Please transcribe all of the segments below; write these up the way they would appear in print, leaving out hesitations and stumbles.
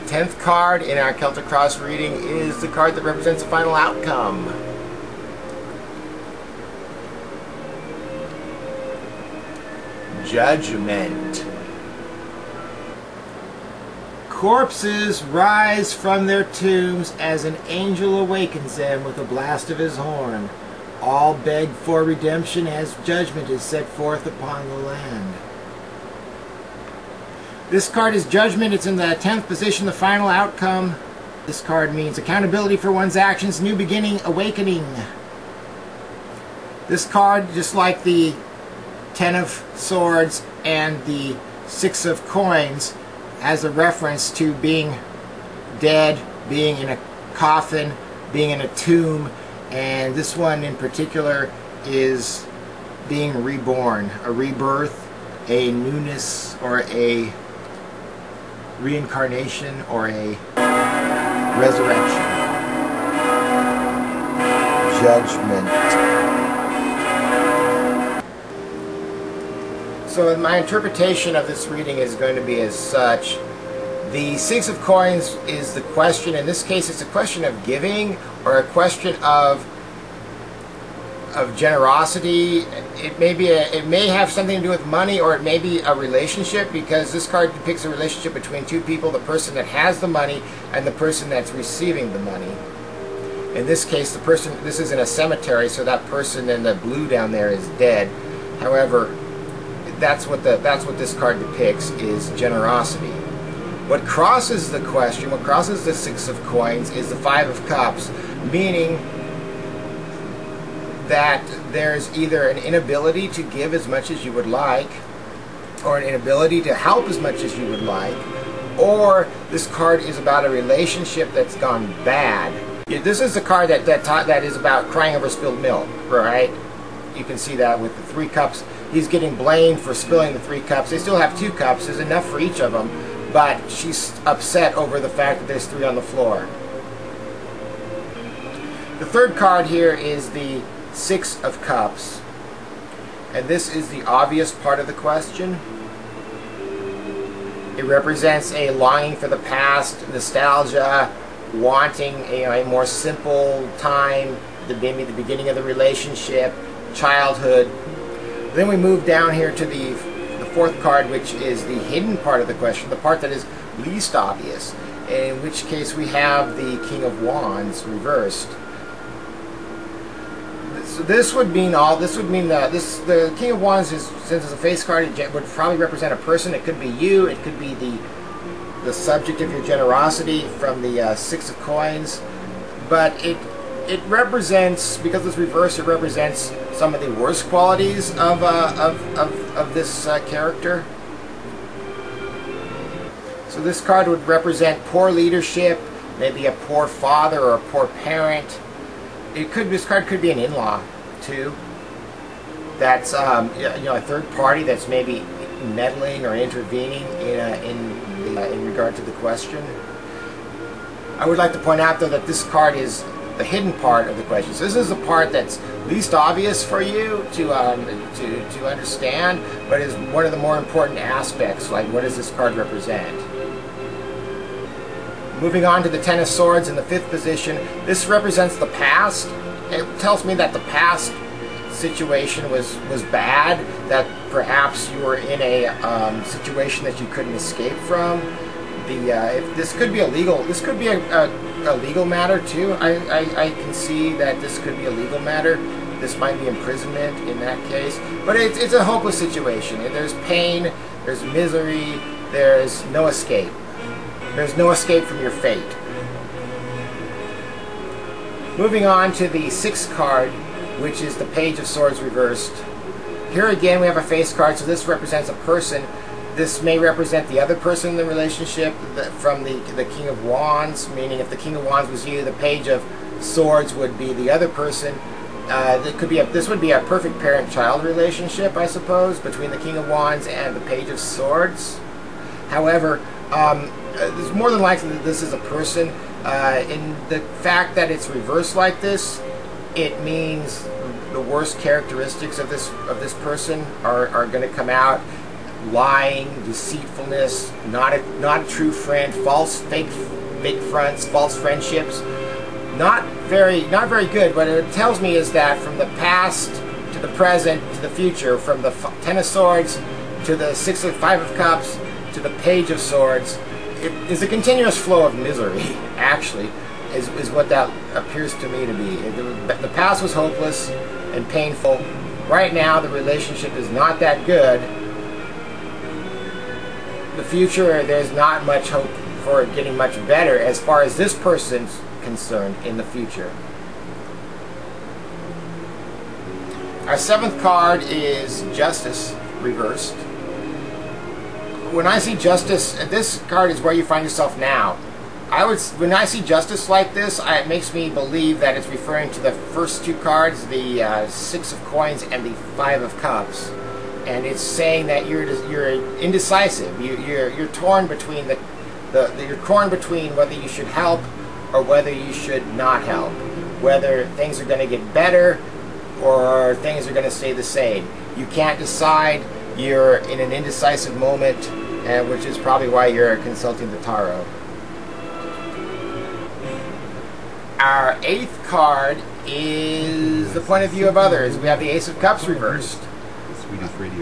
10th card in our Celtic Cross reading is the card that represents the final outcome. Judgment. Corpses rise from their tombs as an angel awakens them with a blast of his horn. All beg for redemption as judgment is set forth upon the land. This card is Judgment. It's in the 10th position, the final outcome. This card means accountability for one's actions, new beginning, awakening. This card, just like the 10 of Swords and the 6 of Coins, has a reference to being dead, being in a coffin, being in a tomb, and this one in particular is being reborn, a rebirth, a newness, or a reincarnation, or a resurrection. Judgment. So my interpretation of this reading is going to be as such. The 6 of Coins is the question. In this case, it's a question of giving, or a question of generosity. It may have something to do with money, or it may be a relationship, because this card depicts a relationship between two people, the person that has the money and the person that's receiving the money. In this case, this is in a cemetery, so that person in the blue down there is dead. However, that's what this card depicts, is generosity. What crosses the question, what crosses the 6 of Coins, is the 5 of Cups, meaning that there's either an inability to give as much as you would like, or an inability to help as much as you would like, or this card is about a relationship that's gone bad. This is the card that is about crying over spilled milk, right? You can see that with the 3 cups. He's getting blamed for spilling the 3 cups. They still have 2 cups. There's enough for each of them. But she's upset over the fact that there's 3 on the floor. The third card here is the 6 of Cups. And this is the obvious part of the question. It represents a longing for the past, nostalgia, wanting a more simple time, maybe the beginning of the relationship, childhood. Then we move down here to the 4th card, which is the hidden part of the question, the part that is least obvious, in which case we have the King of Wands reversed. So this would mean the King of Wands is, since it's a face card, it would probably represent a person. It could be you. It could be the subject of your generosity from the 6 of Coins, but it represents, because it's reversed, it represents some of the worst qualities of this character. So this card would represent poor leadership, maybe a poor father or a poor parent. This card could be an in-law too. That's a third party that's maybe meddling or intervening in regard to the question. I would like to point out though that this card is the hidden part of the question. So this is the part that's least obvious for you to understand, but is one of the more important aspects. Like, what does this card represent? Moving on to the 10 of Swords in the 5th position. This represents the past. It tells me that the past situation was bad, that perhaps you were in a situation that you couldn't escape from. This could be a legal matter too. I can see that this could be a legal matter. This might be imprisonment in that case, but it's a hopeless situation. There's pain, there's misery, there's no escape. There's no escape from your fate. Moving on to the 6th card, which is the Page of Swords reversed. Here again we have a face card, so this represents a person. This may represent the other person in the relationship from the King of Wands, meaning if the King of Wands was you, the Page of Swords would be the other person. This would be a perfect parent-child relationship, I suppose, between the King of Wands and the Page of Swords. However, it's more than likely that this is a person. In the fact that it's reversed like this, it means the worst characteristics of this person are going to come out. lying, deceitfulness, not a true friend, false, fake fronts, false friendships. Not very good. What it tells me is that from the past to the present to the future, from the Ten of Swords to the Five of Cups to the Page of Swords, it is a continuous flow of misery, actually, is what that appears to me to be. The past was hopeless and painful. Right now, the relationship is not that good. The future, there's not much hope for it getting much better as far as this person's concerned in the future. Our seventh card is Justice reversed. When I see Justice, this card is where you find yourself now. When I see Justice like this, it makes me believe that it's referring to the first two cards, the Six of Coins and the Five of Cups, and it's saying that you're indecisive. You're torn between you're torn between whether you should help or whether you should not help, whether things are going to get better or things are going to stay the same. You can't decide. You're in an indecisive moment, which is probably why you're consulting the tarot. Our eighth card is the point of view of others. We have the Ace of Cups reversed.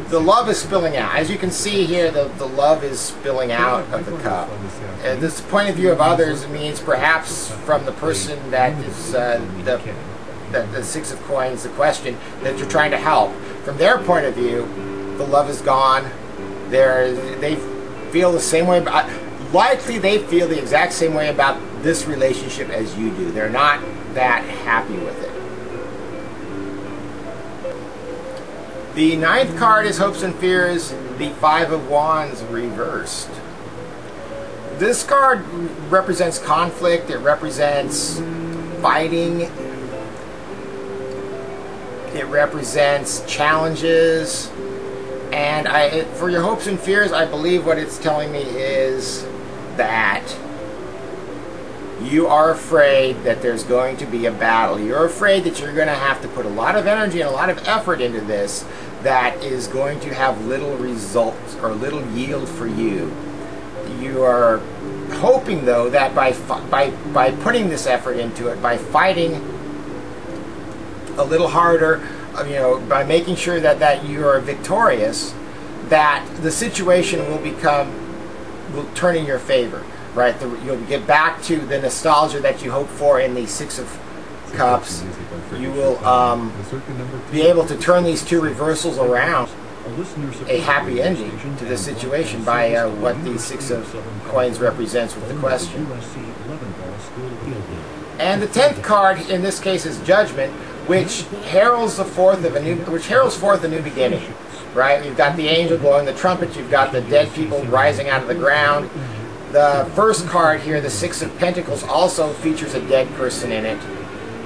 The love is spilling out. As you can see here, the love is spilling out of the cup. This point of view of others means perhaps from the person that is the Six of Coins, the question that you're trying to help. From their point of view, the love is gone. They feel the same way about. Likely they feel the exact same way about this relationship as you do. They're not that happy with it. The ninth card is Hopes and Fears, the Five of Wands reversed. This card represents conflict, it represents fighting, it represents challenges, and for your hopes and fears, I believe what it's telling me is that you are afraid that there's going to be a battle. You're afraid that you're going to have to put a lot of energy and a lot of effort into this that is going to have little results or little yield for you. You are hoping, though, that by putting this effort into it, by fighting a little harder, by making sure that you are victorious, that the situation will turn in your favor. Right, you'll get back to the nostalgia that you hope for in the Six of Cups. You will be able to turn these two reversals around, a happy ending to the situation by what the Six of Coins represents with the question. And the 10th card in this case is Judgment, which heralds forth a new beginning. Right, you've got the angel blowing the trumpet. You've got the dead people rising out of the ground. The first card here, the Six of Pentacles, also features a dead person in it.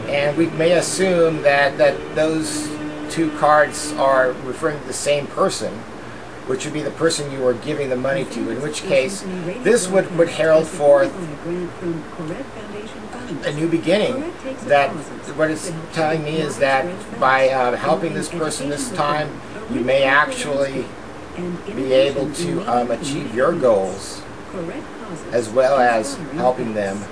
And we may assume that those two cards are referring to the same person, which would be the person you were giving the money to, in which case this would herald forth a new beginning. That what it's telling me is that by helping this person this time, you may actually be able to achieve your goals as well as helping them.